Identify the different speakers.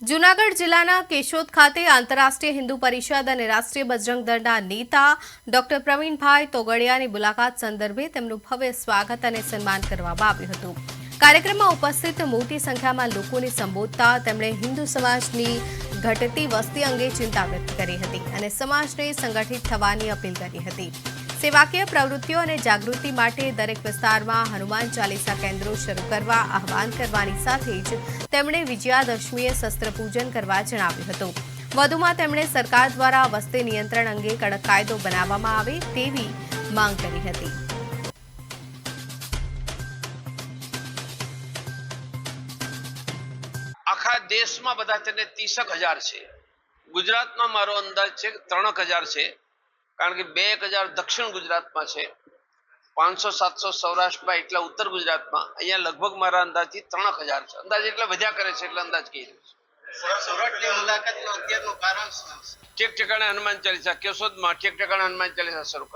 Speaker 1: જૂનાગઢ જિલ્લાના કેશોદ ખાતે આંતરરાષ્ટ્રીય હિન્દુ પરિષદ અને રાષ્ટ્રીય બજરંગ દળના નેતા ડોક્ટર પ્રવીણભાઈ તોગડિયાની મુલાકાત સંદર્ભે તેમનું ભવ્ય સ્વાગત અને સન્માન કરવામાં આવ્યું હતું। કાર્યક્રમમાં ઉપસ્થિત મોટી સંખ્યામાં લોકોને સંબોધતા તેમણે હિન્દુ સમાજની ઘટતી વસ્તી અંગે ચિંતા વ્યક્ત કરી હતી અને સમાજને સંગઠિત થવાની અપીલ કરી હતી। સેવાકીય પ્રવૃત્તિઓ અને જાગૃતિ માટે દરેક વિસ્તારમાં હનુમાન ચાલીસા કેન્દ્રો શરૂ કરવા આહવાન કરવાની સાથે જ તેમણે વિજયાદશમીએ શસ્ત્ર પૂજન કરવા જણાવ્યું હતું। વધુમાં તેમણે સરકાર દ્વારા વસ્તી નિયંત્રણ અંગે કડક કાયદો બનાવવામાં આવે તેવી માંગ કરી હતી।
Speaker 2: આખા દેશમાં બધા તેને 30,000 છે। ગુજરાતમાં મારો અંદાજ છે કે 3,000 છે, કારણ કે 2,000 દક્ષિણ ગુજરાતમાં છે, 500-700 સૌરાષ્ટ્રમાં, એટલા ઉત્તર ગુજરાતમાં। અહીંયા લગભગ મારા અંદાજથી 3,000 છે। અંદાજ એટલે વધ્યા કરે છે, એટલે અંદાજ કહી રહ્યો છું।
Speaker 3: સુરતની મુલાકાતનું અત્યારનું કારણ શું છે?
Speaker 2: ઠેક ઠેકાણે હનુમાન ચાલીસા, કેશોદમાં ઠેક ઠેકાણે હનુમાન ચાલીસા શરૂ